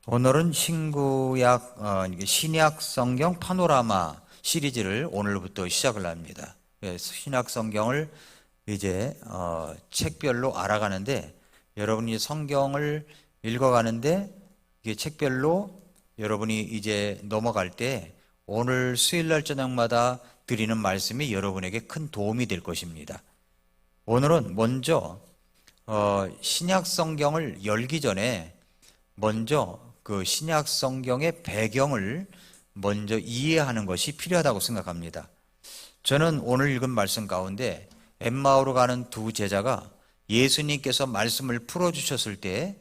오늘은 신약 성경 파노라마 시리즈를 오늘부터 시작을 합니다. 신약 성경을 이제 책별로 알아가는데, 여러분이 성경을 읽어가는데 이게 책별로 여러분이 이제 넘어갈 때 오늘 수요일날 저녁마다 드리는 말씀이 여러분에게 큰 도움이 될 것입니다. 오늘은 먼저 신약 성경을 열기 전에 먼저 그 신약 성경의 배경을 먼저 이해하는 것이 필요하다고 생각합니다. 저는 오늘 읽은 말씀 가운데 엠마오로 가는 두 제자가 예수님께서 말씀을 풀어주셨을 때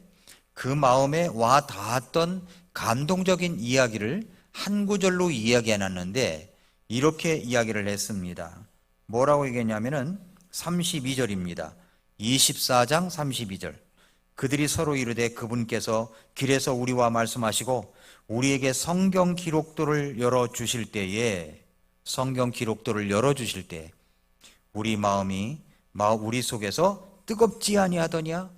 그 마음에 와 닿았던 감동적인 이야기를 한 구절로 이야기해놨는데, 이렇게 이야기를 했습니다. 뭐라고 얘기했냐면은 32절입니다. 24장 32절. 그들이 서로 이르되 그분께서 길에서 우리와 말씀하시고 우리에게 성경 기록도를 열어주실 때에, 성경 기록도를 열어주실 때 우리 마음이 우리 속에서 뜨겁지 아니하더냐?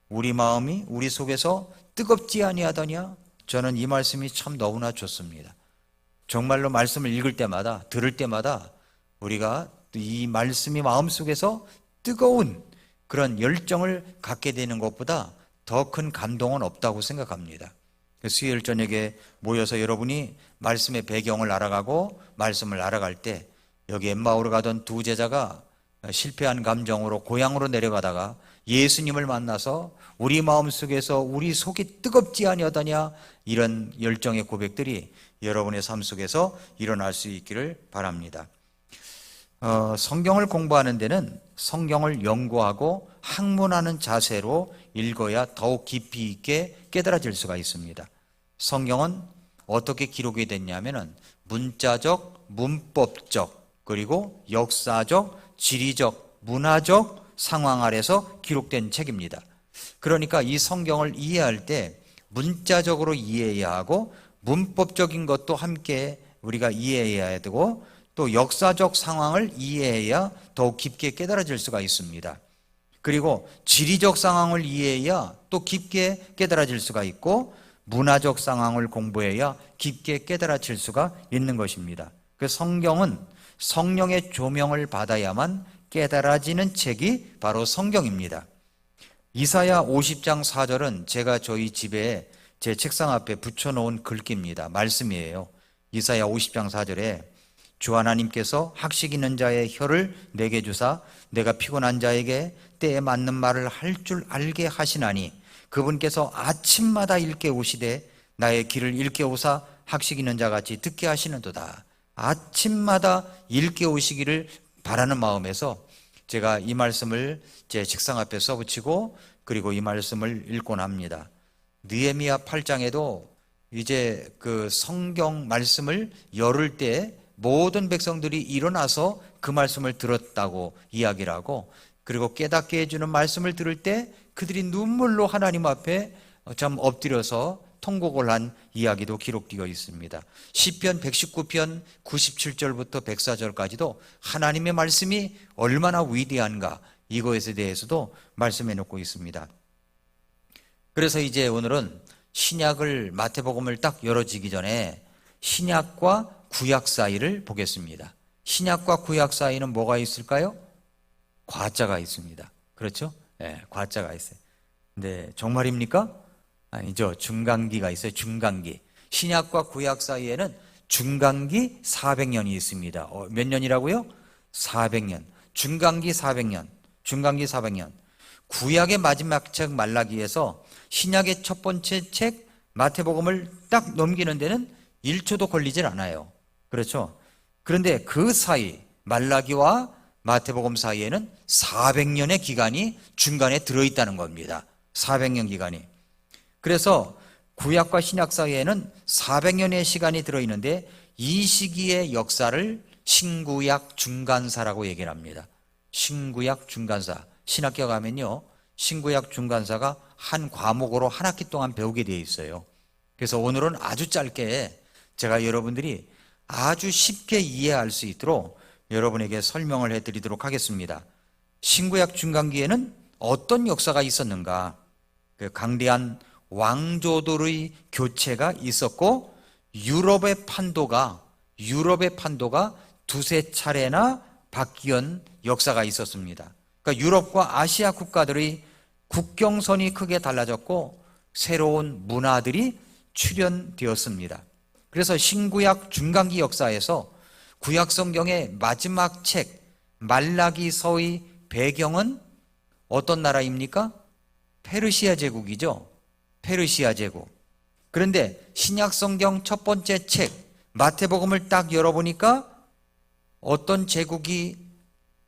우리 마음이 우리 속에서 뜨겁지 아니하더냐? 저는 이 말씀이 참 너무나 좋습니다. 정말로 말씀을 읽을 때마다, 들을 때마다 우리가 이 말씀이 마음속에서 뜨거운 그런 열정을 갖게 되는 것보다 더 큰 감동은 없다고 생각합니다. 수요일 저녁에 모여서 여러분이 말씀의 배경을 알아가고 말씀을 알아갈 때, 여기 엠마오로 가던 두 제자가 실패한 감정으로 고향으로 내려가다가 예수님을 만나서 우리 마음속에서 우리 속이 뜨겁지 아니하더냐, 이런 열정의 고백들이 여러분의 삶 속에서 일어날 수 있기를 바랍니다. 성경을 공부하는 데는 성경을 연구하고 학문하는 자세로 읽어야 더욱 깊이 있게 깨달아질 수가 있습니다. 성경은 어떻게 기록이 됐냐면은 문자적, 문법적, 그리고 역사적, 지리적, 문화적 상황 아래서 기록된 책입니다. 그러니까 이 성경을 이해할 때 문자적으로 이해해야 하고, 문법적인 것도 함께 우리가 이해해야 되고, 또 역사적 상황을 이해해야 더욱 깊게 깨달아질 수가 있습니다. 그리고 지리적 상황을 이해해야 또 깊게 깨달아질 수가 있고, 문화적 상황을 공부해야 깊게 깨달아질 수가 있는 것입니다. 그 성경은 성령의 조명을 받아야만 깨달아지는 책이 바로 성경입니다. 이사야 50장 4절은 제가 저희 집에 제 책상 앞에 붙여놓은 글귀입니다. 말씀이에요. 이사야 50장 4절에 주 하나님께서 학식 있는 자의 혀를 내게 주사 내가 피곤한 자에게 때에 맞는 말을 할 줄 알게 하시나니, 그분께서 아침마다 일깨우시되 나의 길을 일깨우사 학식 있는 자같이 듣게 하시는도다. 아침마다 일깨우시기를 바라는 마음에서 제가 이 말씀을 제 책상 앞에 써붙이고, 그리고 이 말씀을 읽곤 합니다. 느헤미야 8장에도 이제 그 성경 말씀을 열을 때 모든 백성들이 일어나서 그 말씀을 들었다고 이야기를 하고, 그리고 깨닫게 해주는 말씀을 들을 때 그들이 눈물로 하나님 앞에 참 엎드려서 통곡을 한 이야기도 기록되어 있습니다. 시편 119편 97절부터 104절까지도 하나님의 말씀이 얼마나 위대한가, 이것에 대해서도 말씀해 놓고 있습니다. 그래서 이제 오늘은 신약을, 마태복음을 딱 열어지기 전에 신약과 구약 사이를 보겠습니다. 신약과 구약 사이는 뭐가 있을까요? 과자가 있습니다. 그렇죠? 네, 과자가 있어요. 근데 정말입니까? 아니죠. 중간기가 있어요. 중간기. 신약과 구약 사이에는 중간기 400년이 있습니다. 몇 년이라고요? 400년. 중간기 400년. 중간기 400년. 구약의 마지막 책 말라기에서 신약의 첫 번째 책 마태복음을 딱 넘기는 데는 1초도 걸리질 않아요. 그렇죠? 그런데 그 사이, 말라기와 마태복음 사이에는 400년의 기간이 중간에 들어있다는 겁니다. 400년 기간이. 그래서 구약과 신약 사이에는 400년의 시간이 들어있는데, 이 시기의 역사를 신구약 중간사라고 얘기를 합니다. 신구약 중간사. 신학교 가면요, 신구약 중간사가 한 과목으로 한 학기 동안 배우게 되어 있어요. 그래서 오늘은 아주 짧게 제가 여러분들이 아주 쉽게 이해할 수 있도록 여러분에게 설명을 해드리도록 하겠습니다. 신구약 중간기에는 어떤 역사가 있었는가? 그 강대한 왕조들의 교체가 있었고 유럽의 판도가 두세 차례나 바뀌는 역사가 있었습니다. 그러니까 유럽과 아시아 국가들의 국경선이 크게 달라졌고 새로운 문화들이 출현되었습니다. 그래서 신구약 중간기 역사에서 구약성경의 마지막 책 말라기서의 배경은 어떤 나라입니까? 페르시아 제국이죠. 페르시아 제국. 그런데 신약성경 첫 번째 책 마태복음을 딱 열어보니까 어떤 제국이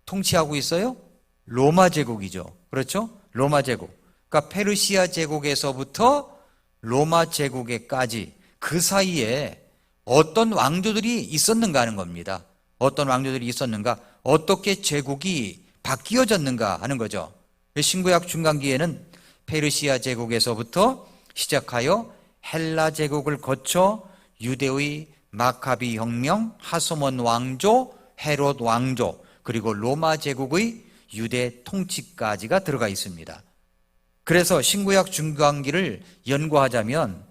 통치하고 있어요? 로마 제국이죠. 그렇죠? 로마 제국. 그러니까 페르시아 제국에서부터 로마 제국에까지 그 사이에 어떤 왕조들이 있었는가 하는 겁니다. 어떤 왕조들이 있었는가, 어떻게 제국이 바뀌어졌는가 하는 거죠. 신구약 중간기에는 페르시아 제국에서부터 시작하여 헬라 제국을 거쳐 유대의 마카비 혁명, 하소몬 왕조, 헤롯 왕조, 그리고 로마 제국의 유대 통치까지가 들어가 있습니다. 그래서 신구약 중간기를 연구하자면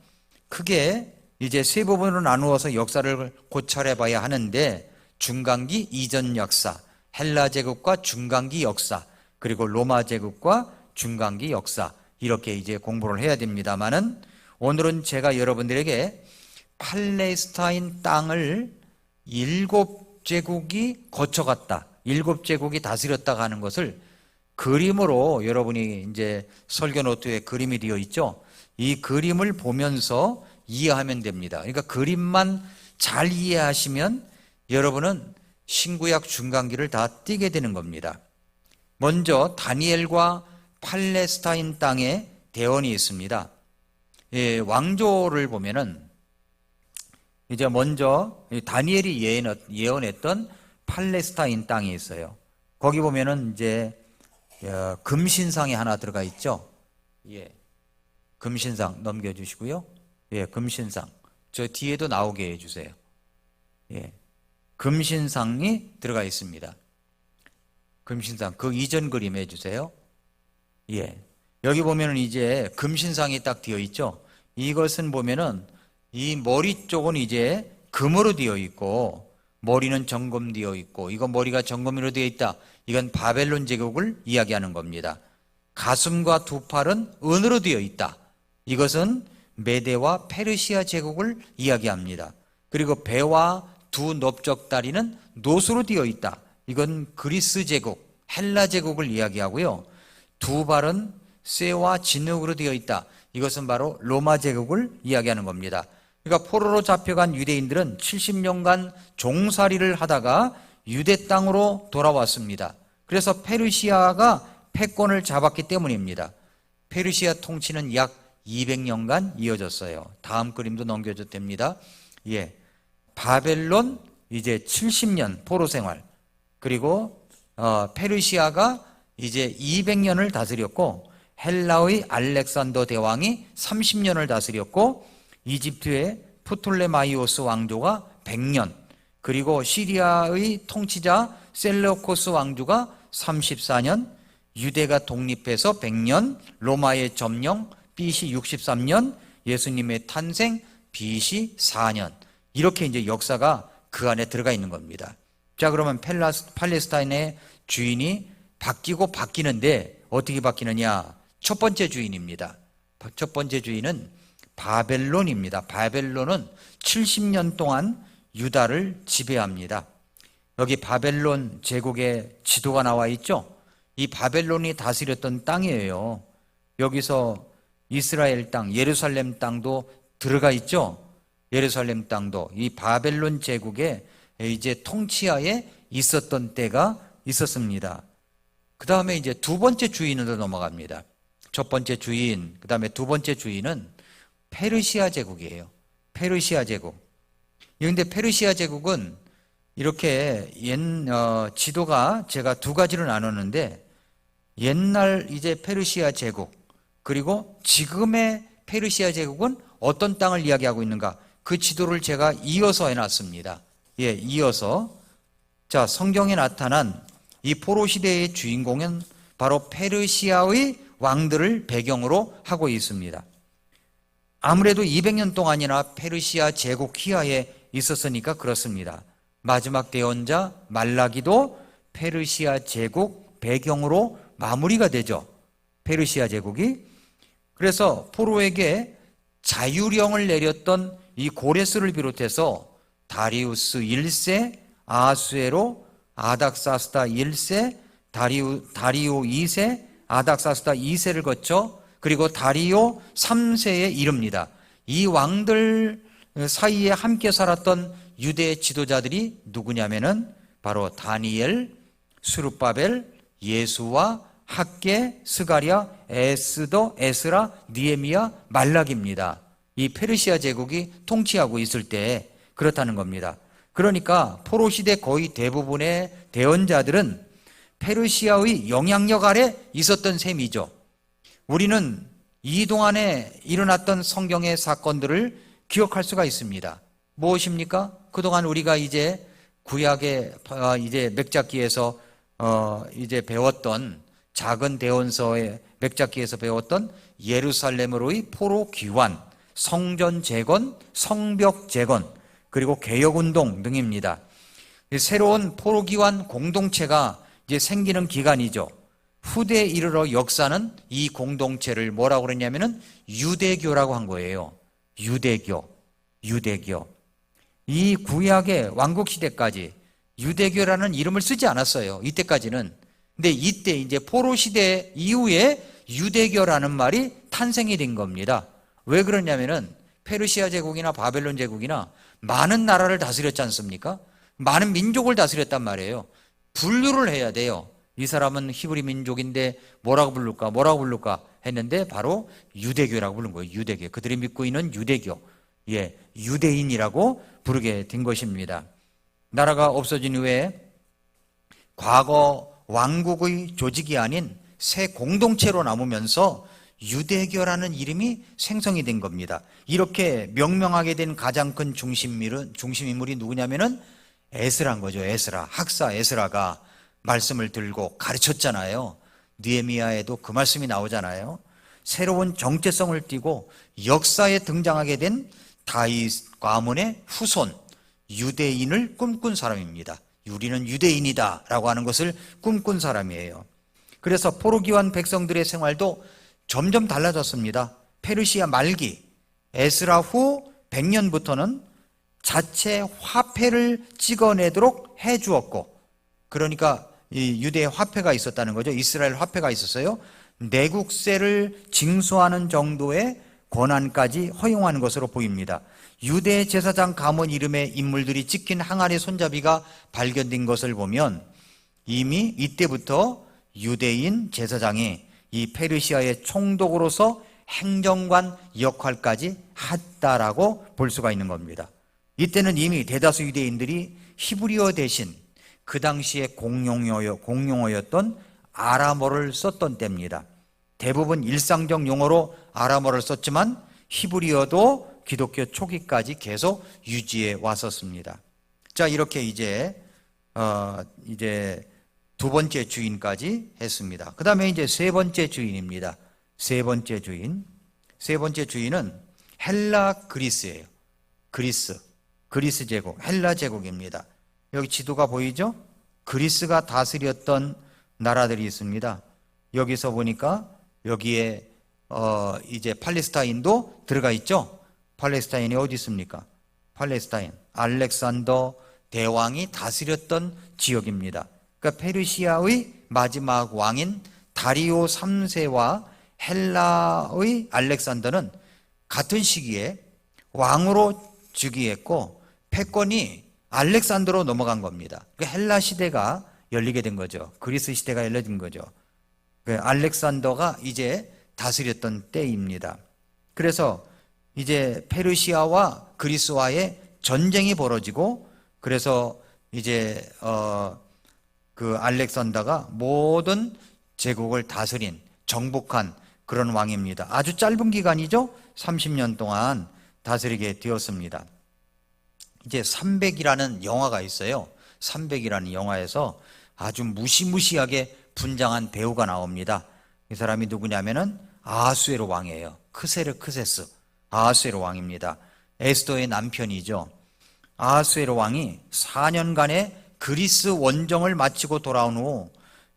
크게 이제 세 부분으로 나누어서 역사를 고찰해 봐야 하는데, 중간기 이전 역사, 헬라 제국과 중간기 역사, 그리고 로마 제국과 중간기 역사, 이렇게 이제 공부를 해야 됩니다만은, 오늘은 제가 여러분들에게 팔레스타인 땅을 7제국이 거쳐갔다, 7제국이 다스렸다가 하는 것을 그림으로, 여러분이 이제 설교 노트에 그림이 되어 있죠. 이 그림을 보면서 이해하면 됩니다. 그러니까 그림만 잘 이해하시면 여러분은 신구약 중간기를 다 띄게 되는 겁니다. 먼저 다니엘과 팔레스타인 땅에 대원이 있습니다. 왕조를 보면은 이제 먼저 다니엘이 예언했던 팔레스타인 땅이 있어요. 거기 보면은 이제 금신상이 하나 들어가 있죠. 금신상 넘겨주시고요. 금신상. 저 뒤에도 나오게 해주세요. 금신상이 들어가 있습니다. 금신상. 그 이전 그림 해주세요. 여기 보면은 이제 금신상이 딱 되어 있죠. 이것은 보면은 이 머리 쪽은 이제 금으로 되어 있고, 머리는 정금되어 있고, 이건 머리가 정금으로 되어 있다. 이건 바벨론 제국을 이야기하는 겁니다. 가슴과 두 팔은 은으로 되어 있다. 이것은 메데와 페르시아 제국을 이야기합니다. 그리고 배와 두 넓적다리는 노수로 되어 있다. 이건 그리스 제국, 헬라 제국을 이야기하고요. 두 발은 쇠와 진흙으로 되어 있다. 이것은 바로 로마 제국을 이야기하는 겁니다. 그러니까 포로로 잡혀간 유대인들은 70년간 종살이를 하다가 유대 땅으로 돌아왔습니다. 그래서 페르시아가 패권을 잡았기 때문입니다. 페르시아 통치는 약 200년간 이어졌어요. 다음 그림도 넘겨줘도 됩니다. 바벨론 이제 70년 포로 생활, 그리고 페르시아가 이제 200년을 다스렸고, 헬라의 알렉산더 대왕이 30년을 다스렸고, 이집트의 프톨레마이오스 왕조가 100년, 그리고 시리아의 통치자 셀레우코스 왕조가 34년, 유대가 독립해서 100년, 로마의 점령 BC 63년, 예수님의 탄생 BC 4년, 이렇게 이제 역사가 그 안에 들어가 있는 겁니다. 자, 그러면 팔레스타인의 주인이 바뀌고 바뀌는데 어떻게 바뀌느냐? 첫 번째 주인입니다. 첫 번째 주인은 바벨론입니다. 바벨론은 70년 동안 유다를 지배합니다. 여기 바벨론 제국의 지도가 나와 있죠? 이 바벨론이 다스렸던 땅이에요. 여기서 이스라엘 땅, 예루살렘 땅도 들어가 있죠? 예루살렘 땅도 이 바벨론 제국의 이제 통치하에 있었던 때가 있었습니다. 그 다음에 이제 두 번째 주인으로 넘어갑니다. 첫 번째 주인, 그 다음에 두 번째 주인은 페르시아 제국이에요. 페르시아 제국. 그런데 페르시아 제국은 이렇게 지도가 제가 두 가지로 나눴는데, 옛날 이제 페르시아 제국, 그리고 지금의 페르시아 제국은 어떤 땅을 이야기하고 있는가? 그 지도를 제가 이어서 해놨습니다. 이어서. 자, 성경에 나타난 이 포로 시대의 주인공은 바로 페르시아의 왕들을 배경으로 하고 있습니다. 아무래도 200년 동안이나 페르시아 제국 기하에 있었으니까 그렇습니다. 마지막 대언자 말라기도 페르시아 제국 배경으로 마무리가 되죠. 페르시아 제국이. 그래서 포로에게 자유령을 내렸던 이 고레스를 비롯해서 다리우스 1세, 아수에로, 아닥사스다 1세, 다리오 2세, 아닥사스다 2세를 거쳐 그리고 다리오 3세에 이릅니다. 이 왕들 사이에 함께 살았던 유대 지도자들이 누구냐면은 바로 다니엘, 수룹바벨, 예수와 학개, 스가랴, 에스더, 에스라, 느헤미야, 말라기입니다. 이 페르시아 제국이 통치하고 있을 때 그렇다는 겁니다. 그러니까 포로 시대 거의 대부분의 대언자들은 페르시아의 영향력 아래 있었던 셈이죠. 우리는 이 동안에 일어났던 성경의 사건들을 기억할 수가 있습니다. 무엇입니까? 그동안 우리가 이제 구약의 이제 맥잡기에서 이제 배웠던 작은 대원서의 맥잡기에서 배웠던 예루살렘으로의 포로 귀환, 성전 재건, 성벽 재건, 그리고 개혁운동 등입니다. 새로운 포로 귀환 공동체가 이제 생기는 기간이죠. 후대에 이르러 역사는 이 공동체를 뭐라고 그랬냐면은 유대교라고 한 거예요. 유대교. 이 구약의 왕국 시대까지 유대교라는 이름을 쓰지 않았어요. 이때까지는. 근데 이때 이제 포로 시대 이후에 유대교라는 말이 탄생이 된 겁니다. 왜 그러냐면은 페르시아 제국이나 바벨론 제국이나 많은 나라를 다스렸지 않습니까? 많은 민족을 다스렸단 말이에요. 분류를 해야 돼요. 이 사람은 히브리 민족인데 뭐라고 부를까 했는데 바로 유대교라고 부른 거예요. 유대교. 그들이 믿고 있는 유대교. 예, 유대인이라고 부르게 된 것입니다. 나라가 없어진 후에 과거 왕국의 조직이 아닌 새 공동체로 남으면서 유대교라는 이름이 생성이 된 겁니다. 이렇게 명명하게 된 가장 큰 중심인물이 누구냐면은 에스라인 거죠. 에스라. 학사 에스라가 말씀을 들고 가르쳤잖아요. 느헤미야에도 그 말씀이 나오잖아요. 새로운 정체성을 띠고 역사에 등장하게 된 다윗 가문의 후손 유대인을 꿈꾼 사람입니다. 우리는 유대인이다 라고 하는 것을 꿈꾼 사람이에요. 그래서 포로기환 백성들의 생활도 점점 달라졌습니다. 페르시아 말기 에스라 후 100년부터는 자체 화폐를 찍어내도록 해주었고, 그러니까 이 유대의 화폐가 있었다는 거죠. 이스라엘 화폐가 있었어요. 내국세를 징수하는 정도의 권한까지 허용하는 것으로 보입니다. 유대 제사장 가문 이름의 인물들이 찍힌 항아리 손잡이가 발견된 것을 보면 이미 이때부터 유대인 제사장이 이 페르시아의 총독으로서 행정관 역할까지 했다라고 볼 수가 있는 겁니다. 이때는 이미 대다수 유대인들이 히브리어 대신 그 당시에 공용어였던 아람어를 썼던 때입니다. 대부분 일상적 용어로 아람어를 썼지만 히브리어도 기독교 초기까지 계속 유지해 왔었습니다. 자, 이렇게 이제 두 번째 주인까지 했습니다. 그 다음에 이제 세 번째 주인입니다. 세 번째 주인은 헬라 그리스예요. 그리스 제국, 헬라 제국입니다. 여기 지도가 보이죠? 그리스가 다스렸던 나라들이 있습니다. 여기서 보니까 여기에 이제 팔레스타인도 들어가 있죠? 팔레스타인이 어디 있습니까? 팔레스타인, 알렉산더 대왕이 다스렸던 지역입니다. 그러니까 페르시아의 마지막 왕인 다리오 3세와 헬라의 알렉산더는 같은 시기에 왕으로 즉위했고 패권이 알렉산더로 넘어간 겁니다. 그러니까 헬라 시대가 열리게 된 거죠. 그리스 시대가 열려진 거죠. 알렉산더가 이제 다스렸던 때입니다. 그래서 이제 페르시아와 그리스와의 전쟁이 벌어지고, 그래서 이제 그 알렉산더가 모든 제국을 다스린, 정복한 그런 왕입니다. 아주 짧은 기간이죠. 30년 동안 다스리게 되었습니다. 이제 300이라는 영화가 있어요. 300이라는 영화에서 아주 무시무시하게 분장한 배우가 나옵니다. 이 사람이 누구냐면은 아수에로 왕이에요. 크세르크세스. 아하수에로 왕입니다. 에스더의 남편이죠. 아하수에로 왕이 4년간의 그리스 원정을 마치고 돌아온 후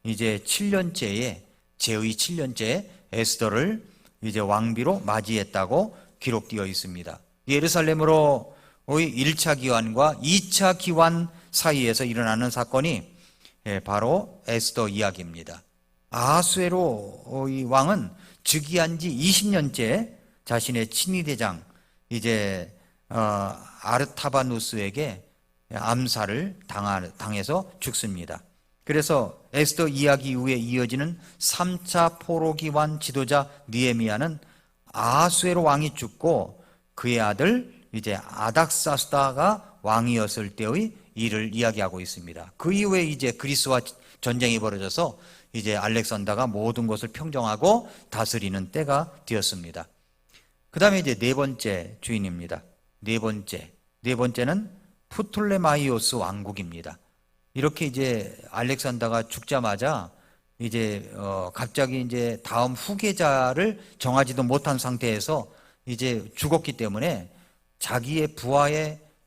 이제 7년째에 제의 7년째 에스더를 이제 왕비로 맞이했다고 기록되어 있습니다. 예루살렘으로의 1차 기환과 2차 기환 사이에서 일어나는 사건이 바로 에스더 이야기입니다. 아하수에로의 왕은 즉위한 지 20년째 자신의 친위대장 이제 아르타바누스에게 암살을 당해서 죽습니다. 그래서 에스더 이야기 이후에 이어지는 3차 포로기환 지도자 느헤미야는 아하수에로 왕이 죽고 그의 아들 이제 아닥사스다가 왕이었을 때의 일을 이야기하고 있습니다. 그 이후에 이제 그리스와 전쟁이 벌어져서 이제 알렉산더가 모든 것을 평정하고 다스리는 때가 되었습니다. 그 다음에 이제 네 번째 주인입니다. 네 번째는 프톨레마이오스 왕국입니다. 이렇게 이제 알렉산더가 죽자마자 이제 갑자기 이제 다음 후계자를 정하지도 못한 상태에서 이제 죽었기 때문에 자기의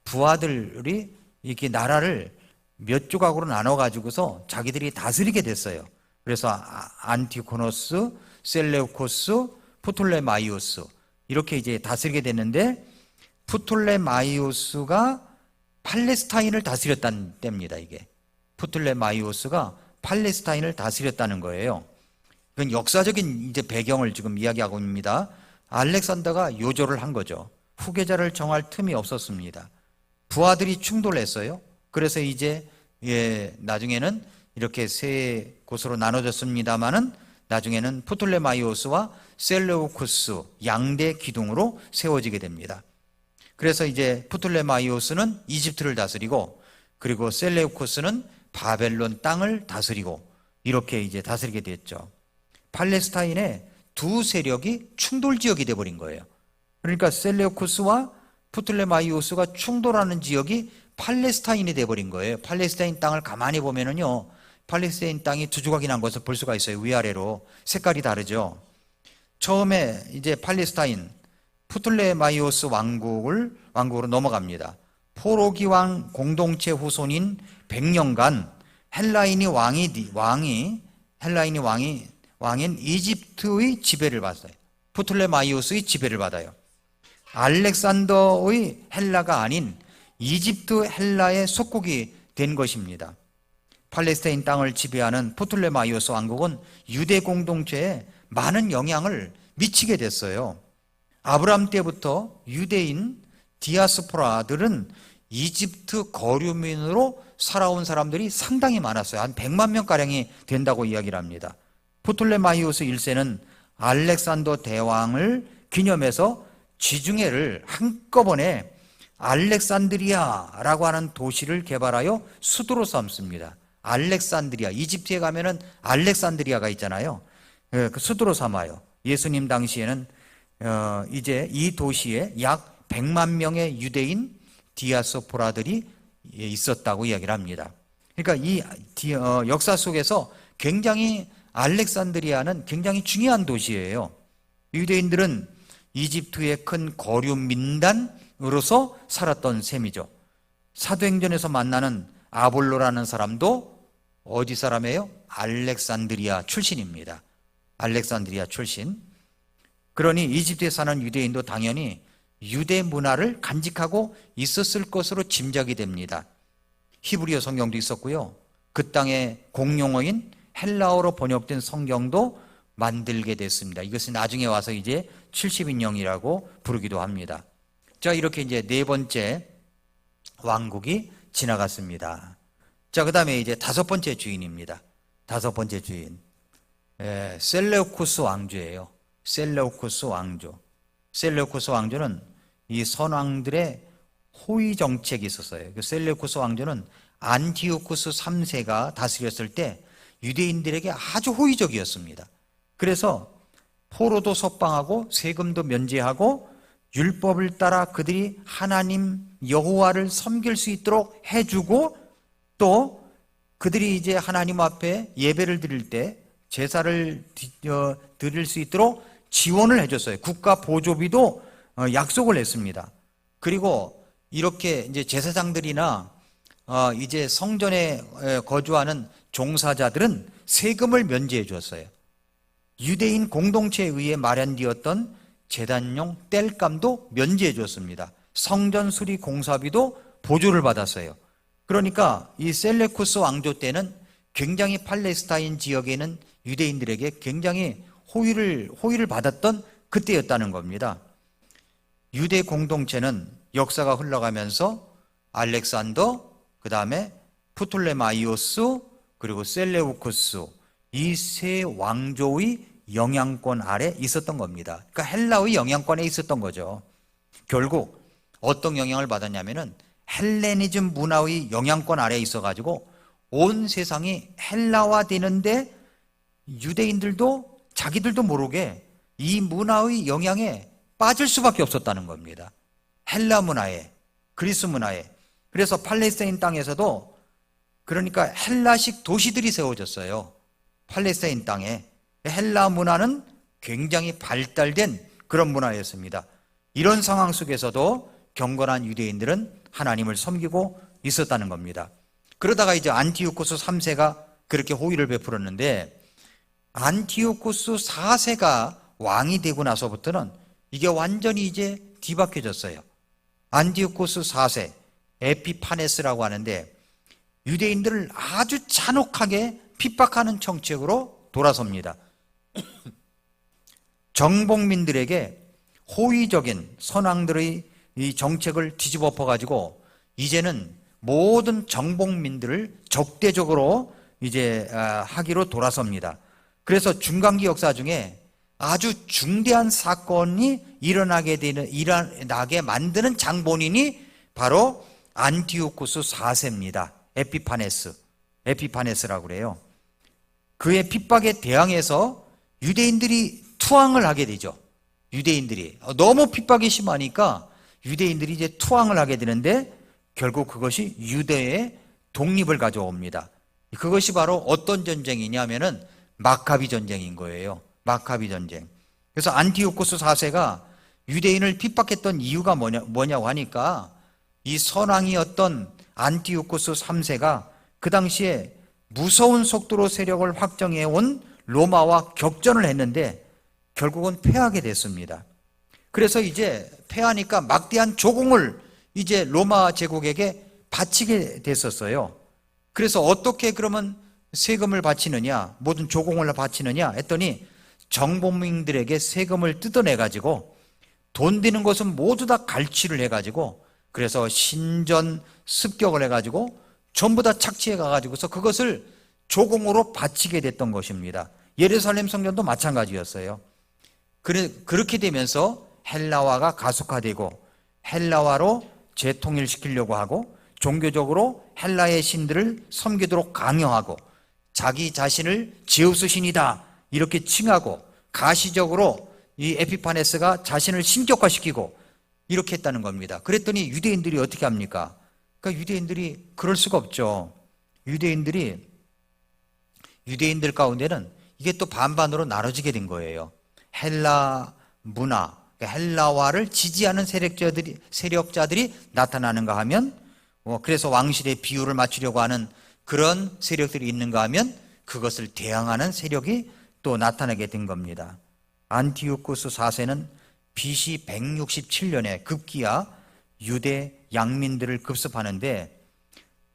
부하들이 이렇게 나라를 몇 조각으로 나눠 가지고서 자기들이 다스리게 됐어요. 그래서 안티고노스, 셀레우코스, 프톨레마이오스 이렇게 이제 다스리게 됐는데 프톨레마이오스가 팔레스타인을 다스렸다는 때입니다. 이게 프톨레마이오스가 팔레스타인을 다스렸다는 거예요. 이건 역사적인 이제 배경을 지금 이야기하고 있습니다. 알렉산더가 요조를 한 거죠. 후계자를 정할 틈이 없었습니다. 부하들이 충돌했어요. 그래서 이제 나중에는 이렇게 세 곳으로 나눠졌습니다만은 나중에는 프톨레마이오스와 셀레우코스 양대 기둥으로 세워지게 됩니다. 그래서 이제 프톨레마이오스는 이집트를 다스리고 그리고 셀레우코스는 바벨론 땅을 다스리고 이렇게 이제 다스리게 됐죠. 팔레스타인의 두 세력이 충돌 지역이 되어버린 거예요. 그러니까 셀레우코스와 프톨레마이오스가 충돌하는 지역이 팔레스타인이 되어버린 거예요. 팔레스타인 땅을 가만히 보면은요, 팔레스타인 땅이 두 조각이 난 것을 볼 수가 있어요. 위아래로 색깔이 다르죠. 처음에 이제 팔레스타인 프톨레마이오스 왕국으로 넘어갑니다. 포로기왕 공동체 후손인 100년간 헬라인이 왕인 이집트의 지배를 받아요. 프톨레마이오스의 지배를 받아요. 알렉산더의 헬라가 아닌 이집트 헬라의 속국이 된 것입니다. 팔레스타인 땅을 지배하는 프톨레마이오스 왕국은 유대 공동체에 많은 영향을 미치게 됐어요. 아브라함 때부터 유대인 디아스포라들은 이집트 거류민으로 살아온 사람들이 상당히 많았어요. 한 100만 명가량이 된다고 이야기를 합니다. 프톨레마이오스 1세는 알렉산더 대왕을 기념해서 지중해를 한꺼번에 알렉산드리아라고 하는 도시를 개발하여 수도로 삼습니다. 알렉산드리아, 이집트에 가면은 알렉산드리아가 있잖아요. 그 수도로 삼아요. 예수님 당시에는 이제 이 도시에 약 100만 명의 유대인 디아스포라들이 있었다고 이야기를 합니다. 그러니까 이 역사 속에서 굉장히 알렉산드리아는 굉장히 중요한 도시예요. 유대인들은 이집트의 큰 거류 민단으로서 살았던 셈이죠. 사도행전에서 만나는 아볼로라는 사람도 어디 사람이에요? 알렉산드리아 출신입니다. 알렉산드리아 출신. 그러니 이집트에 사는 유대인도 당연히 유대 문화를 간직하고 있었을 것으로 짐작이 됩니다. 히브리어 성경도 있었고요. 그 땅의 공용어인 헬라어로 번역된 성경도 만들게 됐습니다. 이것은 나중에 와서 이제 70인령이라고 부르기도 합니다. 자, 이렇게 이제 네 번째 왕국이 지나갔습니다. 자, 그 다음에 이제 다섯 번째 주인입니다. 다섯 번째 주인. 셀레우코스 왕조예요. 셀레우코스 왕조. 셀레우코스 왕조는 이 선왕들의 호위 정책이 있었어요. 그 셀레우코스 왕조는 안티오쿠스 3세가 다스렸을 때 유대인들에게 아주 호의적이었습니다. 그래서 포로도 석방하고 세금도 면제하고 율법을 따라 그들이 하나님 여호와를 섬길 수 있도록 해주고 또 그들이 이제 하나님 앞에 예배를 드릴 때 제사를 드릴 수 있도록 지원을 해줬어요. 국가 보조비도 약속을 했습니다. 그리고 이렇게 이제 제사장들이나 이제 성전에 거주하는 종사자들은 세금을 면제해 주었어요. 유대인 공동체에 의해 마련되었던 제단용 땔감도 면제해 줬습니다. 성전 수리 공사비도 보조를 받았어요. 그러니까 이 셀레쿠스 왕조 때는 굉장히 팔레스타인 지역에 있는 유대인들에게 굉장히 호의를 받았던 그때였다는 겁니다. 유대 공동체는 역사가 흘러가면서 알렉산더, 그 다음에 프톨레마이오스, 그리고 셀레우쿠스, 이 세 왕조의 영향권 아래 있었던 겁니다. 그러니까 헬라의 영향권에 있었던 거죠. 결국 어떤 영향을 받았냐면은 헬레니즘 문화의 영향권 아래에 있어가지고 온 세상이 헬라화 되는데 유대인들도 자기들도 모르게 이 문화의 영향에 빠질 수밖에 없었다는 겁니다. 헬라 문화에, 그리스 문화에. 그래서 팔레스타인 땅에서도 그러니까 헬라식 도시들이 세워졌어요. 팔레스타인 땅에. 헬라 문화는 굉장히 발달된 그런 문화였습니다. 이런 상황 속에서도 경건한 유대인들은 하나님을 섬기고 있었다는 겁니다. 그러다가 이제 안티오코스 3세가 그렇게 호의를 베풀었는데 안티오코스 4세가 왕이 되고 나서부터는 이게 완전히 이제 뒤바뀌어졌어요. 안티오코스 4세, 에피파네스라고 하는데 유대인들을 아주 잔혹하게 핍박하는 정책으로 돌아섭니다. 정복민들에게 호의적인 선왕들의 이 정책을 뒤집어 엎어가지고 이제는 모든 정복민들을 적대적으로 이제 하기로 돌아섭니다. 그래서 중간기 역사 중에 아주 중대한 사건이 일어나게 만드는 장본인이 바로 안티오코스 4세입니다. 에피파네스라고 그래요. 그의 핍박에 대항해서 유대인들이 투항을 하게 되죠. 유대인들이 너무 핍박이 심하니까 유대인들이 이제 투항을 하게 되는데 결국 그것이 유대의 독립을 가져옵니다. 그것이 바로 어떤 전쟁이냐면은 마카비 전쟁인 거예요. 마카비 전쟁. 그래서 안티오코스 4세가 유대인을 핍박했던 이유가 뭐냐고 하니까 이 선왕이었던 안티오코스 3세가 그 당시에 무서운 속도로 세력을 확정해 온 로마와 격전을 했는데 결국은 패하게 됐습니다. 그래서 이제 패하니까 막대한 조공을 이제 로마 제국에게 바치게 됐었어요. 그래서 어떻게 그러면 세금을 바치느냐, 모든 조공을 바치느냐 했더니 정복민들에게 세금을 뜯어내가지고 돈 되는 것은 모두 다 갈취를 해가지고 그래서 신전 습격을 해가지고 전부 다 착취해 가가지고서 그것을 조공으로 바치게 됐던 것입니다. 예루살렘 성전도 마찬가지였어요. 그렇게 되면서 헬라화가 가속화되고 헬라화로 재통일시키려고 하고 종교적으로 헬라의 신들을 섬기도록 강요하고 자기 자신을 제우스 신이다 이렇게 칭하고 가시적으로 이 에피파네스가 자신을 신격화시키고 이렇게 했다는 겁니다. 그랬더니 유대인들이 어떻게 합니까? 그러니까 유대인들이 그럴 수가 없죠. 유대인들 가운데는 이게 또 반반으로 나눠지게 된 거예요. 헬라 문화, 그러니까 헬라화를 지지하는 세력자들이 나타나는가 하면 그래서 왕실의 비율을 맞추려고 하는 그런 세력들이 있는가 하면 그것을 대항하는 세력이 또 나타나게 된 겁니다. 안티오코스 4세는 BC 167년에 급기야 유대 양민들을 급습하는데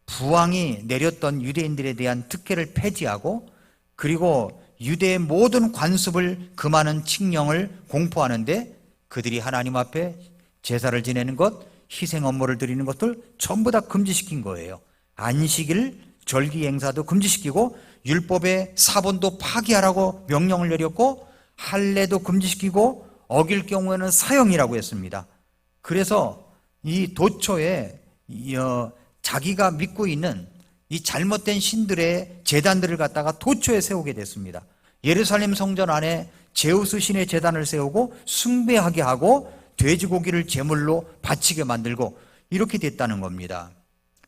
부왕이 내렸던 유대인들에 대한 특혜를 폐지하고 그리고 유대의 모든 관습을 금하는 칙령을 공포하는데 그들이 하나님 앞에 제사를 지내는 것, 희생 업무를 드리는 것들 전부 다 금지시킨 거예요. 안식일, 절기 행사도 금지시키고 율법의 사본도 파기하라고 명령을 내렸고 할례도 금지시키고 어길 경우에는 사형이라고 했습니다. 그래서 이 도초에 자기가 믿고 있는 이 잘못된 신들의 제단들을 갖다가 도초에 세우게 됐습니다. 예루살렘 성전 안에 제우스 신의 제단을 세우고 숭배하게 하고 돼지고기를 제물로 바치게 만들고 이렇게 됐다는 겁니다.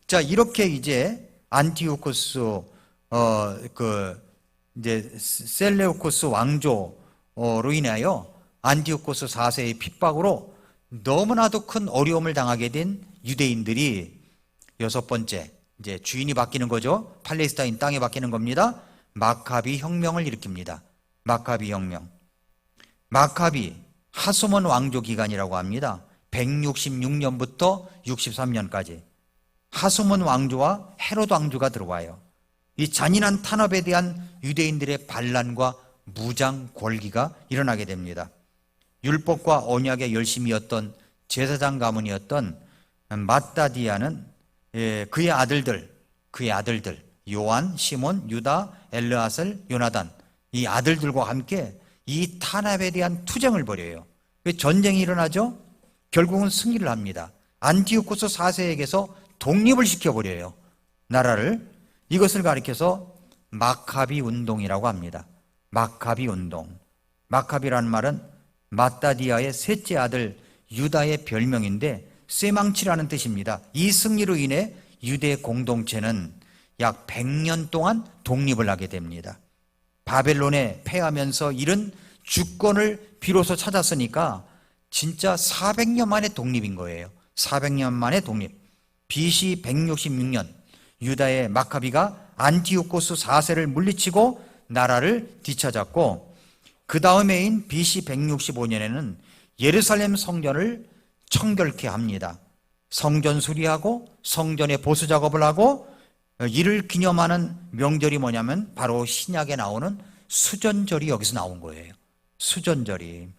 자, 이렇게 이제 안티오코스 이제 셀레우코스 왕조로 인하여 안티오코스 4세의 핍박으로 너무나도 큰 어려움을 당하게 된 유대인들이 여섯 번째, 이제 주인이 바뀌는 거죠. 팔레스타인 땅에 바뀌는 겁니다. 마카비 혁명을 일으킵니다. 마카비 혁명. 마카비 하소몬 왕조 기간이라고 합니다. 166년부터 63년까지 하소몬 왕조와 헤롯 왕조가 들어와요. 이 잔인한 탄압에 대한 유대인들의 반란과 무장 골기가 일어나게 됩니다. 율법과 언약에 열심이었던 제사장 가문이었던 마따디아는 그의 아들들 요한, 시몬, 유다, 엘르아셀, 요나단 이 아들들과 함께 이 탄압에 대한 투쟁을 벌여요. 전쟁이 일어나죠. 결국은 승리를 합니다. 안티오코스 4세에게서 독립을 시켜버려요. 나라를. 이것을 가리켜서 마카비 운동이라고 합니다. 마카비 운동. 마카비라는 말은 마따디아의 셋째 아들 유다의 별명인데 쇠망치라는 뜻입니다. 이 승리로 인해 유대 공동체는 약 100년 동안 독립을 하게 됩니다. 바벨론에 패하면서 잃은 주권을 비로소 찾았으니까 진짜 400년 만에 독립인 거예요. 400년 만에 독립. BC 166년 유다의 마카비가 안티오코스 4세를 물리치고 나라를 되찾았고, 그 다음해인 BC 165년에는 예루살렘 성전을 청결케 합니다. 성전 수리하고 성전의 보수 작업을 하고, 이를 기념하는 명절이 뭐냐면 바로 신약에 나오는 수전절이 여기서 나온 거예요. 수전절이.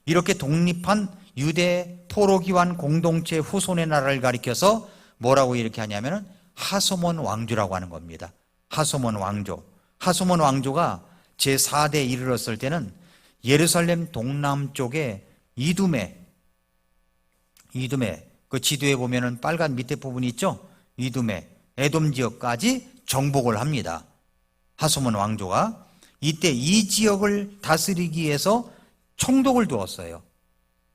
이렇게 독립한 유대 포로기환 공동체 후손의 나라를 가리켜서 뭐라고 이렇게 하냐면 하소몬 왕조라고 하는 겁니다. 하소몬 왕조. 하소몬 왕조가 제4대에 이르렀을 때는 예루살렘 동남쪽에 이두메 그 지도에 보면은 빨간 밑에 부분이 있죠. 이두메 에돔 지역까지 정복을 합니다. 하소몬 왕조가 이때 이 지역을 다스리기 위해서 총독을 두었어요.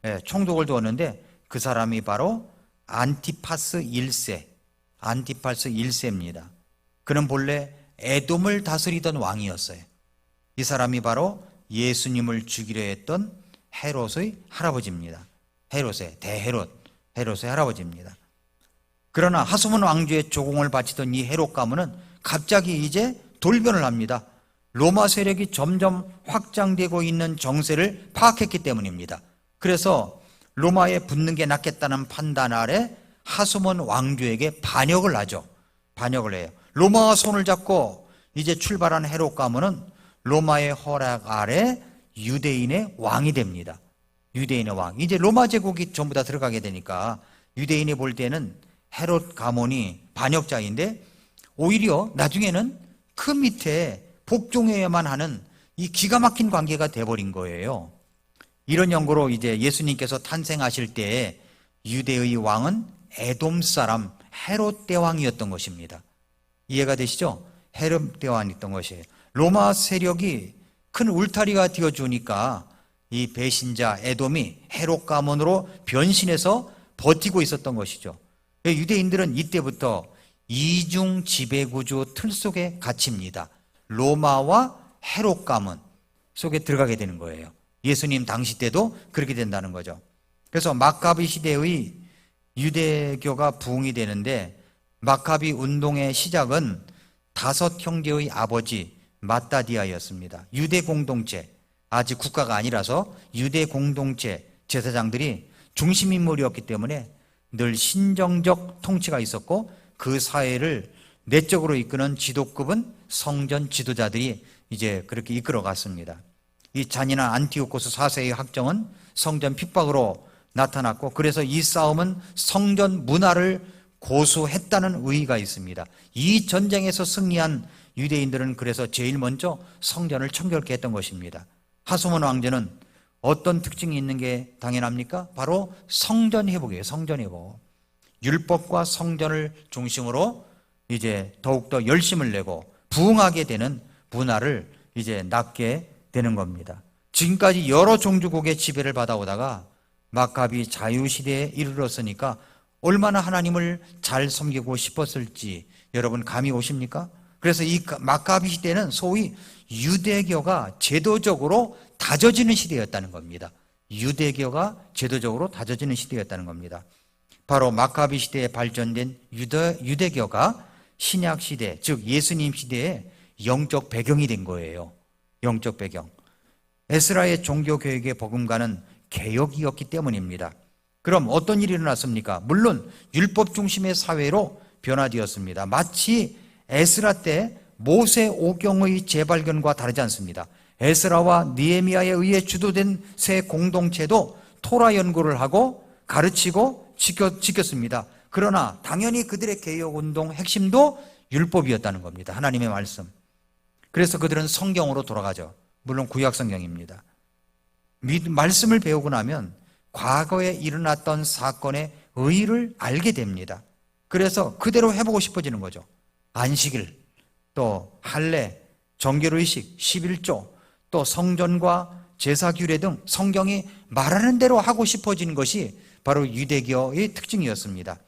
네, 총독을 두었는데 그 사람이 바로 안티파스 1세입니다. 그는 본래 에돔을 다스리던 왕이었어요. 이 사람이 바로 예수님을 죽이려 했던 헤롯의 할아버지입니다. 헤롯의 할아버지입니다. 그러나 하소몬 왕조의 조공을 바치던 이 헤롯 가문은 갑자기 이제 돌변을 합니다. 로마 세력이 점점 확장되고 있는 정세를 파악했기 때문입니다. 그래서 로마에 붙는 게 낫겠다는 판단 아래 하소몬 왕조에게 반역을 하죠. 반역을 해요. 로마와 손을 잡고 이제 출발한 헤롯 가문은 로마의 허락 아래 유대인의 왕이 됩니다. 유대인의 왕. 이제 로마 제국이 전부 다 들어가게 되니까 유대인이 볼 때는 헤롯 가문이 반역자인데 오히려 나중에는 그 밑에 복종해야만 하는 이 기가 막힌 관계가 돼버린 거예요. 이런 연고로 이제 예수님께서 탄생하실 때 유대의 왕은 에돔 사람 헤롯 대왕이었던 것입니다. 이해가 되시죠? 헤롯 대왕이었던 것이에요. 로마 세력이 큰 울타리가 되어주니까 이 배신자 에돔이 헤롯 가문으로 변신해서 버티고 있었던 것이죠. 유대인들은 이때부터 이중 지배구조 틀 속에 갇힙니다. 로마와 헤롯 가문 속에 들어가게 되는 거예요. 예수님 당시 때도 그렇게 된다는 거죠. 그래서 마카비 시대의 유대교가 부흥이 되는데 마카비 운동의 시작은 5 형제의 아버지 마따디아였습니다. 유대 공동체, 아직 국가가 아니라서 유대 공동체 제사장들이 중심 인물이었기 때문에 늘 신정적 통치가 있었고 그 사회를 내적으로 이끄는 지도급은 성전 지도자들이 이제 그렇게 이끌어 갔습니다. 이 잔인한 안티오코스 4세의 학정은 성전 핍박으로 나타났고, 그래서 이 싸움은 성전 문화를 고수했다는 의의가 있습니다. 이 전쟁에서 승리한 유대인들은 그래서 제일 먼저 성전을 청결케 했던 것입니다. 하소몬 왕조는 어떤 특징이 있는 게 당연합니까? 바로 성전 회복이에요. 성전 회복. 율법과 성전을 중심으로 이제 더욱더 열심을 내고 부흥하게 되는 문화를 이제 낳게 되는 겁니다. 지금까지 여러 종주국의 지배를 받아오다가 마카비 자유시대에 이르렀으니까 얼마나 하나님을 잘 섬기고 싶었을지 여러분 감이 오십니까? 그래서 이 마카비 시대는 소위 유대교가 제도적으로 다져지는 시대였다는 겁니다. 유대교가 제도적으로 다져지는 시대였다는 겁니다. 바로 마카비 시대에 발전된 유대교가 신약 시대, 즉 예수님 시대의 영적 배경이 된 거예요. 영적 배경. 에스라의 종교개혁의 버금가는 개혁이었기 때문입니다. 그럼 어떤 일이 일어났습니까? 물론 율법 중심의 사회로 변화되었습니다. 마치 에스라 때 모세 오경의 재발견과 다르지 않습니다. 에스라와 느헤미야에 의해 주도된 새 공동체도 토라 연구를 하고 가르치고 지켰습니다. 그러나 당연히 그들의 개혁운동 핵심도 율법이었다는 겁니다. 하나님의 말씀. 그래서 그들은 성경으로 돌아가죠. 물론 구약 성경입니다. 말씀을 배우고 나면 과거에 일어났던 사건의 의의를 알게 됩니다. 그래서 그대로 해보고 싶어지는 거죠. 안식일, 또 할례, 정결의식, 11조, 또 성전과 제사규례 등 성경이 말하는 대로 하고 싶어지는 것이 바로 유대교의 특징이었습니다.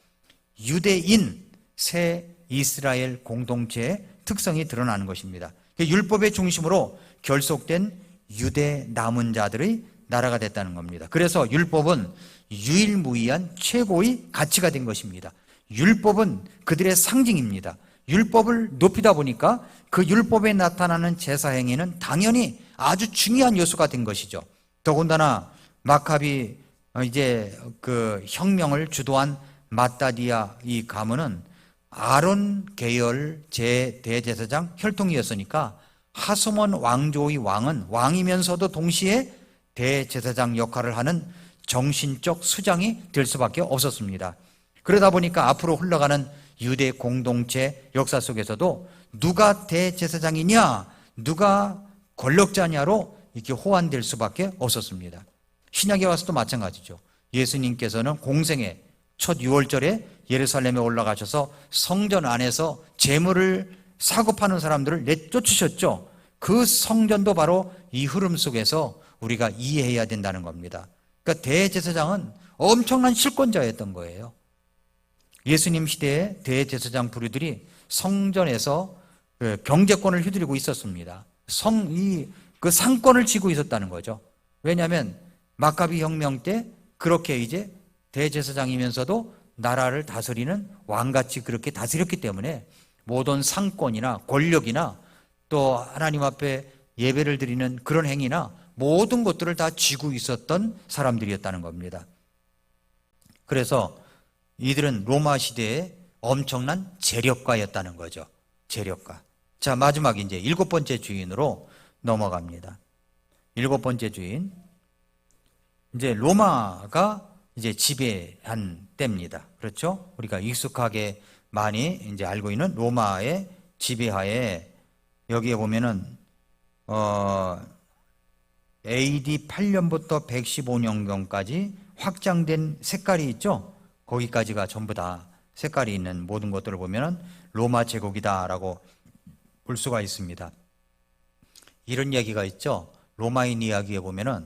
유대인, 새 이스라엘 공동체의 특성이 드러나는 것입니다. 율법의 중심으로 결속된 유대 남은 자들의 나라가 됐다는 겁니다. 그래서 율법은 유일무이한 최고의 가치가 된 것입니다. 율법은 그들의 상징입니다. 율법을 높이다 보니까 그 율법에 나타나는 제사 행위는 당연히 아주 중요한 요소가 된 것이죠. 더군다나 마카비 이제 그 혁명을 주도한 마따디아 이 가문은 아론 계열 대제사장 혈통이었으니까 하소몬 왕조의 왕은 왕이면서도 동시에 대제사장 역할을 하는 정신적 수장이 될 수밖에 없었습니다. 그러다 보니까 앞으로 흘러가는 유대 공동체 역사 속에서도 누가 대제사장이냐, 누가 권력자냐로 이렇게 호환될 수밖에 없었습니다. 신약에 와서도 마찬가지죠. 예수님께서는 공생의 첫 유월절에 예루살렘에 올라가셔서 성전 안에서 재물을 사고 파는 사람들을 내쫓으셨죠. 그 성전도 바로 이 흐름 속에서 우리가 이해해야 된다는 겁니다. 그러니까 대제사장은 엄청난 실권자였던 거예요. 예수님 시대에 대제사장 부류들이 성전에서 경제권을 휘두르고 있었습니다. 그 상권을 쥐고 있었다는 거죠. 왜냐하면 마카비 혁명 때 그렇게 이제 대제사장이면서도 나라를 다스리는 왕같이 그렇게 다스렸기 때문에 모든 상권이나 권력이나 또 하나님 앞에 예배를 드리는 그런 행위나 모든 것들을 다 쥐고 있었던 사람들이었다는 겁니다. 그래서 이들은 로마 시대에 엄청난 재력가였다는 거죠. 재력가. 자, 마지막 이제 7번째 주인으로 넘어갑니다. 7번째 주인. 이제 로마가 이제 지배한 때입니다. 그렇죠? 우리가 익숙하게 많이 이제 알고 있는 로마의 지배하에 여기에 보면은 AD 8년부터 115년경까지 확장된 색깔이 있죠? 거기까지가 전부 다 색깔이 있는 모든 것들을 보면은 로마 제국이다라고 볼 수가 있습니다. 이런 이야기가 있죠? 로마인 이야기에 보면은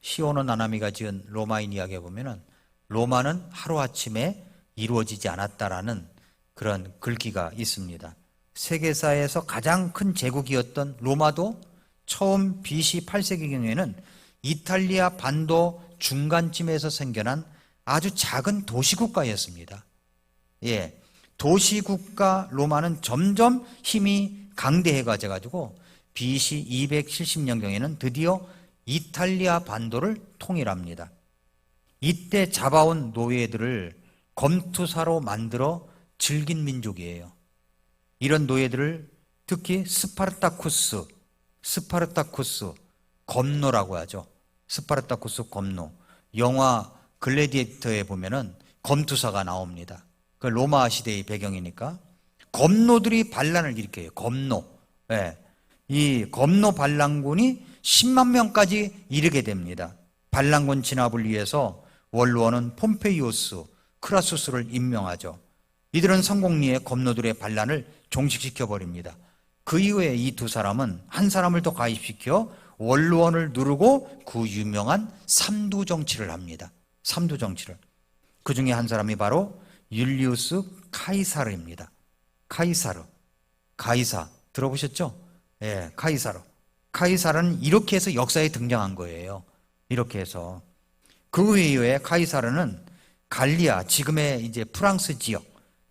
시오노 나나미가 지은 로마인 이야기에 보면은 로마는 하루아침에 이루어지지 않았다라는 그런 글귀가 있습니다. 세계사에서 가장 큰 제국이었던 로마도 처음 BC 8세기경에는 이탈리아 반도 중간쯤에서 생겨난 아주 작은 도시국가였습니다. 예, 도시국가 로마는 점점 힘이 강대해가지고 BC 270년경에는 드디어 이탈리아 반도를 통일합니다. 이때 잡아온 노예들을 검투사로 만들어 즐긴 민족이에요. 이런 노예들을 특히 스파르타쿠스, 검노라고 하죠. 스파르타쿠스 검노. 영화 글래디에이터에 보면은 검투사가 나옵니다. 그 로마 시대의 배경이니까 검노들이 반란을 일으켜요. 검노. 예. 이 검노 반란군이 10만 명까지 이르게 됩니다. 반란군 진압을 위해서 원로원은 폼페이오스, 크라수스를 임명하죠. 이들은 성공리에 검노들의 반란을 종식시켜 버립니다. 그 이후에 이 두 사람은 한 사람을 더 가입시켜 원로원을 누르고 그 유명한 삼두 정치를 합니다. 삼두 정치를. 그 중에 한 사람이 바로 율리우스 카이사르입니다. 가이사 들어보셨죠? 예, 카이사르는 이렇게 해서 역사에 등장한 거예요. 이렇게 해서 그 이후에 카이사르는 갈리아, 지금의 이제 프랑스 지역,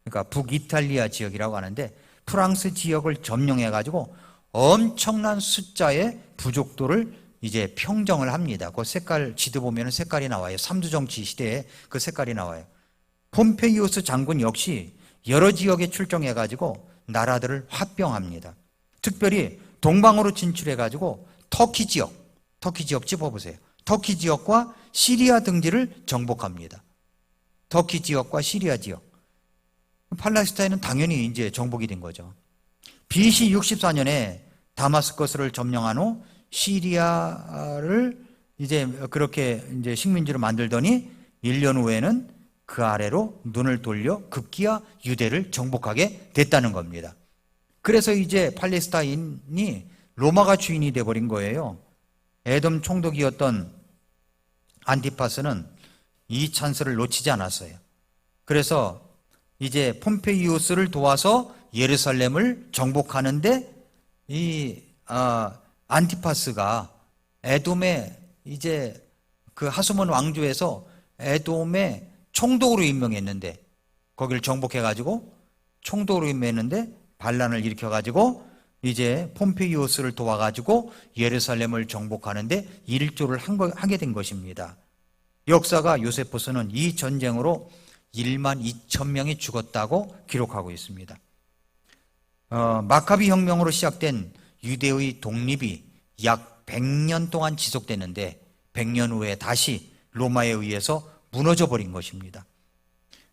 그러니까 북이탈리아 지역이라고 하는데 프랑스 지역을 점령해 가지고 엄청난 숫자의 부족도를 이제 평정을 합니다. 그 색깔 지도 보면 색깔이 나와요. 삼두정치 시대에 그 색깔이 나와요. 폼페이우스 장군 역시 여러 지역에 출정해 가지고 나라들을 합병합니다. 특별히 동방으로 진출해 가지고 터키 지역 짚어보세요. 터키 지역과 시리아 등지를 정복합니다. 터키 지역과 시리아 지역. 팔레스타인은 당연히 이제 정복이 된 거죠. BC 64년에 다마스커스를 점령한 후 시리아를 이제 그렇게 이제 식민지로 만들더니 1년 후에는 그 아래로 눈을 돌려 급기야 유대를 정복하게 됐다는 겁니다. 그래서 이제 팔레스타인이 로마가 주인이 돼버린 거예요. 에돔 총독이었던 안티파스는 이 찬스를 놓치지 않았어요. 그래서 이제 폼페이우스를 도와서 예루살렘을 정복하는데 이 안티파스가 에돔의 이제 그 하수몬 왕조에서 에돔의 총독으로 임명했는데 거기를 정복해가지고 총독으로 임명했는데 반란을 일으켜가지고 이제 폼페이우스를 도와가지고 예루살렘을 정복하는데 일조를 하게 된 것입니다. 역사가 요세포스는 이 전쟁으로 1만 2천 명이 죽었다고 기록하고 있습니다. 마카비 혁명으로 시작된 유대의 독립이 약 100년 동안 지속되는데 100년 후에 다시 로마에 의해서 무너져 버린 것입니다.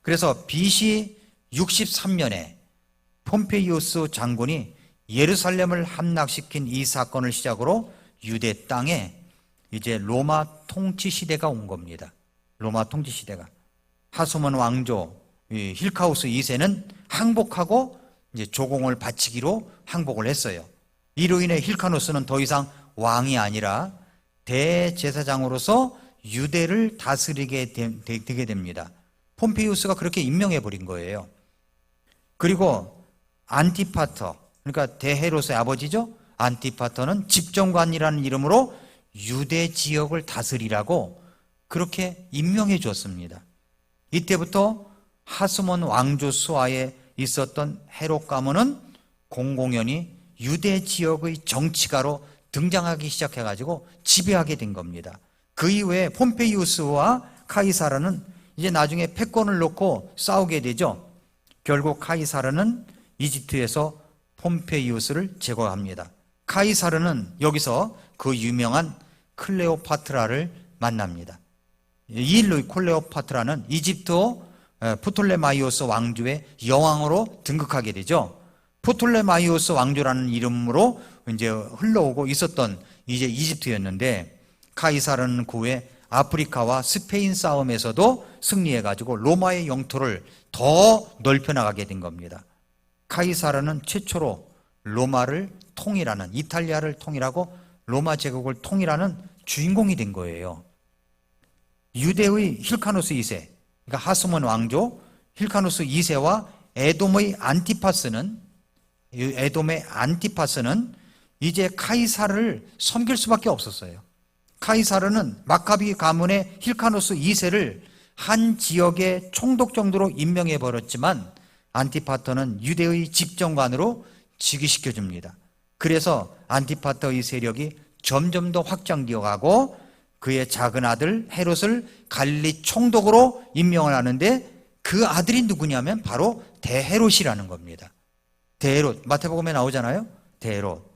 그래서 BC 63년에 폼페이우스 장군이 예루살렘을 함락시킨 이 사건을 시작으로 유대 땅에 이제 로마 통치 시대가 온 겁니다. 로마 통치 시대가. 하수몬 왕조 힐카우스 2세는 항복하고 이제 조공을 바치기로 항복을 했어요. 이로 인해 힐카누스는 더 이상 왕이 아니라 대제사장으로서 유대를 다스리게 되게 됩니다. 폼페이우스가 그렇게 임명해 버린 거예요. 그리고 안티파터, 그러니까 대헤롯의 아버지죠. 안티파터는 집정관이라는 이름으로 유대 지역을 다스리라고 그렇게 임명해 주었습니다. 이때부터 하스몬 왕조 수하에 있었던 헤롯 가문은 공공연히 유대 지역의 정치가로 등장하기 시작해가지고 지배하게 된 겁니다. 그 이후에 폼페이우스와 카이사르는 이제 나중에 패권을 놓고 싸우게 되죠. 결국 카이사르는 이집트에서 폼페이우스를 제거합니다. 카이사르는 여기서 그 유명한 클레오파트라를 만납니다. 이 클레오파트라는 이집트 프톨레마이오스 왕조의 여왕으로 등극하게 되죠. 프톨레마이오스 왕조라는 이름으로 이제 흘러오고 있었던 이제 이집트였는데 카이사르는 그 후에 아프리카와 스페인 싸움에서도 승리해가지고 로마의 영토를 더 넓혀나가게 된 겁니다. 카이사르는 최초로 로마를 통일하는, 이탈리아를 통일하고 로마 제국을 통일하는 주인공이 된 거예요. 유대의 힐카누스 2세, 그러니까 하스몬 왕조 힐카누스 2세와 에돔의 안티파스는 이제 카이사르를 섬길 수밖에 없었어요. 카이사르는 마카비 가문의 힐카누스 2세를 한 지역의 총독 정도로 임명해 버렸지만 안티파터는 유대의 집정관으로 즉위시켜 줍니다. 그래서 안티파터의 세력이 점점 더 확장되어 가고 그의 작은 아들 헤롯을 갈릴리 총독으로 임명을 하는데 그 아들이 누구냐면 바로 대헤롯이라는 겁니다. 대헤롯, 마태복음에 나오잖아요. 대헤롯.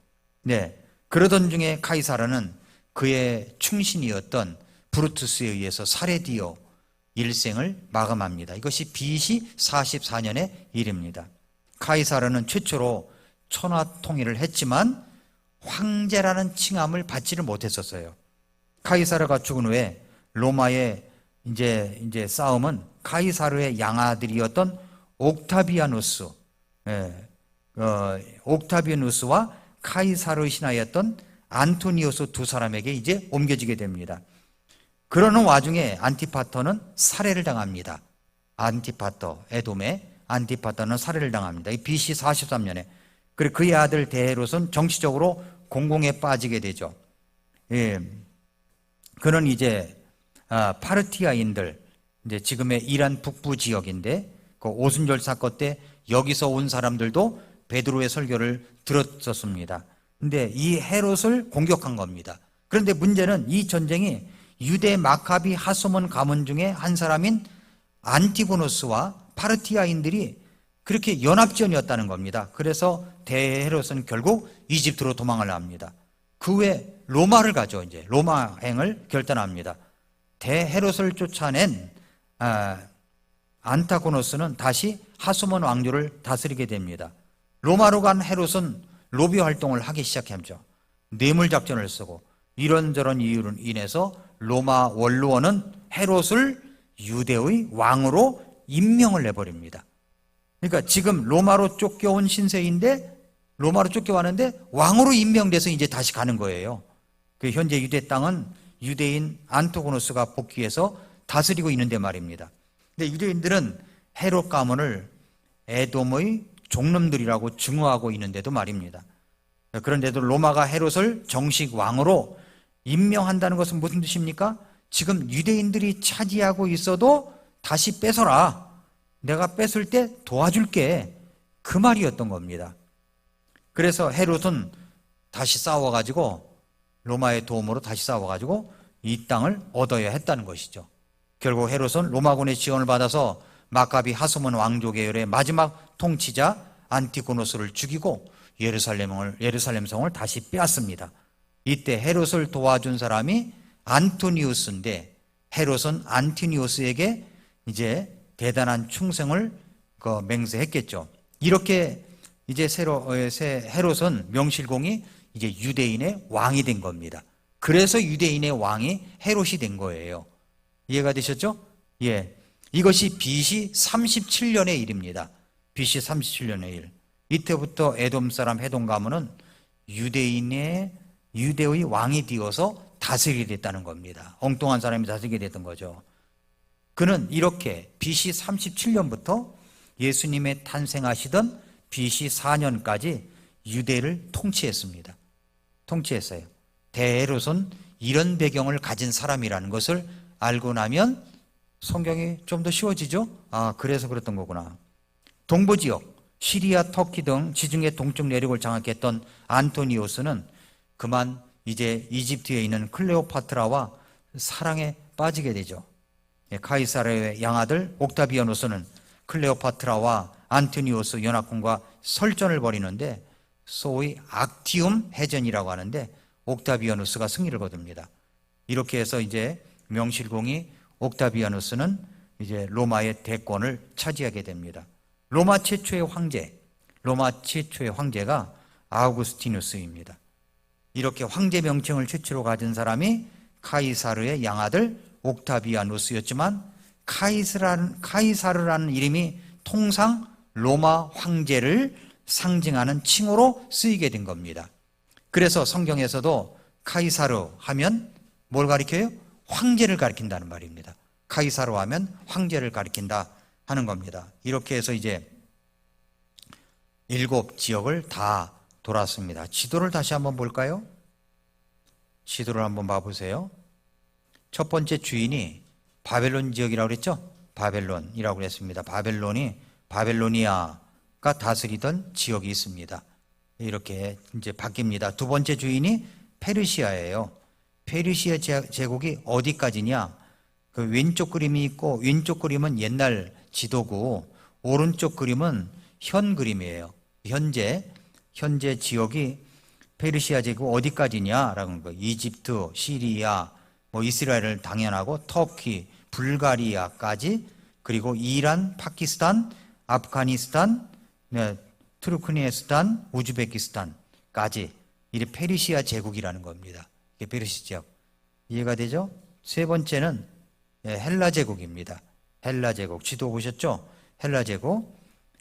네. 그러던 중에 카이사르는 그의 충신이었던 브루투스에 의해서 살해되어 일생을 마감합니다. 이것이 BC 44년의 일입니다. 카이사르는 최초로 천하 통일을 했지만 황제라는 칭함을 받지를 못했었어요. 카이사르가 죽은 후에 로마의 이제 싸움은 카이사르의 양아들이었던 옥타비아누스와 카이사르 신하였던 안토니우스 두 사람에게 이제 옮겨지게 됩니다. 그러는 와중에 안티파터는 살해를 당합니다. 에돔의 안티파터는 살해를 당합니다. BC 43년에. 그리고 그의 아들 대헤롯은 정치적으로 공공에 빠지게 되죠. 예. 그는 이제 파르티아인들, 이제 지금의 이란 북부 지역인데 그 오순절 사건 때 여기서 온 사람들도 베드로의 설교를 들었었습니다. 근데 이 헤롯을 공격한 겁니다. 그런데 문제는 이 전쟁이 유대 마카비 하소몬 가문 중에 한 사람인 안티고노스와 파르티아인들이 그렇게 연합전이었다는 겁니다. 그래서 대헤롯은 결국 이집트로 도망을 합니다. 그 후에 로마를 가죠. 이제 로마행을 결단합니다. 대헤롯을 쫓아낸 안타고노스는 다시 하소몬 왕조를 다스리게 됩니다. 로마로 간 헤롯은 로비 활동을 하기 시작했죠. 뇌물 작전을 쓰고 이런저런 이유로 인해서 로마 원로원은 헤롯을 유대의 왕으로 임명을 내버립니다. 그러니까 지금 로마로 쫓겨온 신세인데 로마로 쫓겨왔는데 왕으로 임명돼서 이제 다시 가는 거예요. 그 현재 유대 땅은 유대인 안토고노스가 복귀해서 다스리고 있는데 말입니다. 근데 유대인들은 헤롯 가문을 에돔의 종놈들이라고 증오하고 있는데도 말입니다. 그런데도 로마가 헤롯을 정식 왕으로 임명한다는 것은 무슨 뜻입니까? 지금 유대인들이 차지하고 있어도 다시 뺏어라. 내가 뺏을 때 도와줄게. 그 말이었던 겁니다. 그래서 헤롯은 다시 싸워가지고 로마의 도움으로 다시 싸워가지고 이 땅을 얻어야 했다는 것이죠. 결국 헤롯은 로마군의 지원을 받아서 마카비 하소몬 왕조 계열의 마지막 통치자 안티고노스를 죽이고 예루살렘 성을 다시 빼앗습니다. 이때 헤롯을 도와준 사람이 안토니우스인데 헤롯은 안티니우스에게 이제 대단한 충성을 맹세했겠죠. 이렇게 이제 헤롯은 명실공히 이제 유대인의 왕이 된 겁니다. 그래서 유대인의 왕이 헤롯이 된 거예요. 이해가 되셨죠? 예. 이것이 BC 37년의 일입니다. BC 37년의 일. 이때부터 에돔 사람 해돔 가문은 유대의 왕이 되어서 다스리게 됐다는 겁니다. 엉뚱한 사람이 다스리게 됐던 거죠. 그는 이렇게 BC 37년부터 예수님의 탄생하시던 BC 4년까지 유대를 통치했습니다. 통치했어요. 대헤롯은 이런 배경을 가진 사람이라는 것을 알고 나면 성경이 좀 더 쉬워지죠? 그래서 그랬던 거구나. 동부 지역, 시리아, 터키 등 지중해 동쪽 내륙을 장악했던 안토니오스는 그만 이제 이집트에 있는 클레오파트라와 사랑에 빠지게 되죠. 카이사르의 양아들 옥타비아누스는 클레오파트라와 안토니오스 연합군과 설전을 벌이는데 소위 악티움 해전이라고 하는데 옥타비아누스가 승리를 거둡니다. 이렇게 해서 이제 명실공히 옥타비아누스는 이제 로마의 대권을 차지하게 됩니다. 로마 최초의 황제가 아우구스티누스입니다. 이렇게 황제 명칭을 최초로 가진 사람이 카이사르의 양아들 옥타비아누스였지만 카이사르라는 이름이 통상 로마 황제를 상징하는 칭호로 쓰이게 된 겁니다. 그래서 성경에서도 카이사르 하면 뭘 가리켜요? 황제를 가리킨다는 말입니다. 카이사르 하면 황제를 가리킨다 하는 겁니다. 이렇게 해서 이제 7지역을 다 돌았습니다. 지도를 다시 한번 볼까요? 지도를 한번 봐보세요. 첫 번째 주인이 바벨론 지역이라고 그랬죠? 바벨론이라고 그랬습니다. 바벨로니아가 다스리던 지역이 있습니다. 이렇게 이제 바뀝니다. 두 번째 주인이 페르시아예요. 페르시아 제국이 어디까지냐? 그 왼쪽 그림이 있고, 왼쪽 그림은 옛날 지도고 오른쪽 그림은 현 그림이에요. 현재 지역이 페르시아 제국 어디까지냐라는 거. 이집트, 시리아, 이스라엘을 당연하고 터키, 불가리아까지, 그리고 이란, 파키스탄, 아프가니스탄, 투르크메니스탄, 우즈베키스탄까지 이게 페르시아 제국이라는 겁니다. 이게 페르시아 제국. 이해가 되죠? 세 번째는 헬라 제국입니다. 헬라 제국. 지도 보셨죠? 헬라 제국.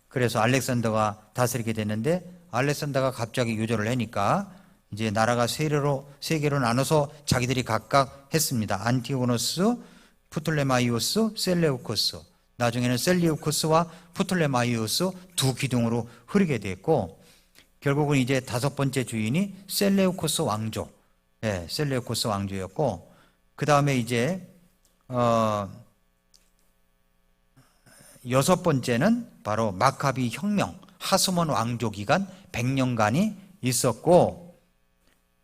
그래서 알렉산더가 다스리게 됐는데 알렉산더가 갑자기 유조를 하니까 이제 나라가 세 개로 나눠서 자기들이 각각 했습니다. 안티고노스, 프톨레마이오스, 셀레우코스. 나중에는 셀레우코스와 프톨레마이오스 두 기둥으로 흐르게 됐고, 결국은 이제 다섯 번째 주인이 셀레우코스 왕조. 셀레우코스 왕조였고, 그 다음에 이제 여섯 번째는 바로 마카비 혁명, 하스몬 왕조 기간 100년간이 있었고,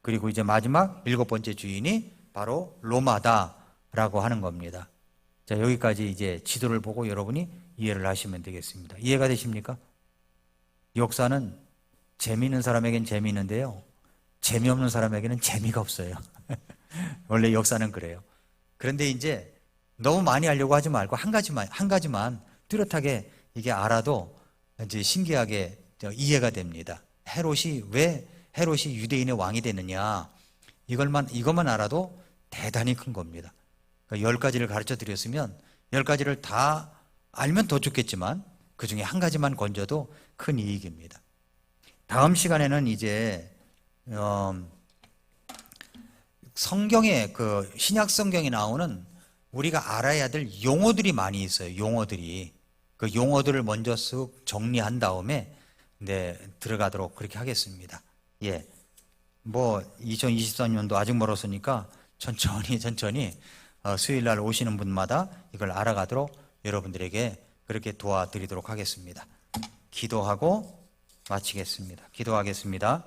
그리고 이제 마지막 일곱 번째 주인이 바로 로마다라고 하는 겁니다. 자, 여기까지 이제 지도를 보고 여러분이 이해를 하시면 되겠습니다. 이해가 되십니까? 역사는 재미있는 사람에겐 재미있는데요, 재미없는 사람에게는 재미가 없어요. 원래 역사는 그래요. 그런데 이제 너무 많이 알려고 하지 말고 한 가지만 뚜렷하게 이게 알아도 이제 신기하게 이해가 됩니다. 왜 헤롯이 유대인의 왕이 되느냐, 이것만 알아도 대단히 큰 겁니다. 그러니까 10가지를 가르쳐 드렸으면 10가지를 다 알면 더 좋겠지만 그 중에 한 가지만 건져도 큰 이익입니다. 다음 시간에는 이제 성경에, 그 신약 성경에 나오는 우리가 알아야 될 용어들이 많이 있어요. 용어들이. 그 용어들을 먼저 쓱 정리한 다음에 들어가도록 그렇게 하겠습니다. 예. 뭐 2024년도 아직 멀었으니까 천천히 수요일 날 오시는 분마다 이걸 알아가도록 여러분들에게 그렇게 도와드리도록 하겠습니다. 기도하고 마치겠습니다. 기도하겠습니다.